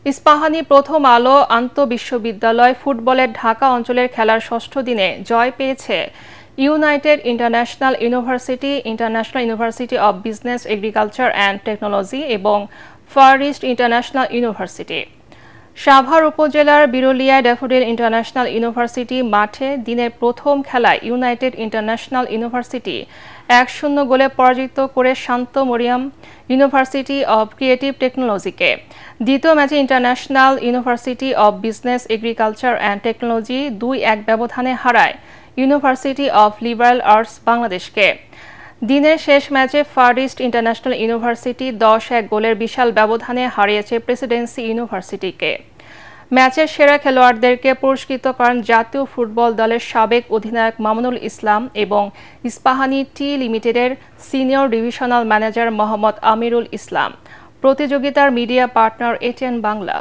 ইস্পাহানি প্রথম আলো আন্তঃবিশ্ববিদ্যালয় ফুটবলের ঢাকা অঞ্চলের খেলার ষষ্ঠ দিনে জয় পেয়েছে United International University of Business, Agriculture and Technology এবং Far East International University. Savar উপজেলার বিরুলিয়ায় ড্যাফোডিল ইন্টারন্যাশনাল ইউনিভার্সিটি মাঠে দিনের প্রথম খেলায় ইউনাইটেড ইন্টারন্যাশনাল ইউনিভার্সিটি 1-0 গোলে পরাজিত করে শান্ত মরিয়ম ইউনিভার্সিটি অব ক্রিয়েটিভ টেকনোলজিকে। দ্বিতীয় ম্যাচে international University of Business, Agriculture and technology 2-1 ব্যবধানে হারায় ইউনিভার্সিটি অব লিবারেল আর্টস বাংলাদেশকে। দিনের শেষ ম্যাচে ফার ইস্ট ইন্টারন্যাশনাল ইউনিভার্সিটি 10-1 গোলের বিশাল ব্যবধানে হারিয়েছে প্রেসিডেন্সি ইউনিভার্সিটিকে। ম্যাচের সেরা খেলোয়াড়দেরকে পুরস্কৃত করেন জাতীয় ফুটবল দলের সাবেক অধিনায়ক মামুনুল ইসলাম এবং ইস্পাহানি টি লিমিটেডের senior divisional manager Mohammad Amirul Islam. প্রতিযোগিতার মিডিয়া পার্টনার এটিএন বাংলা।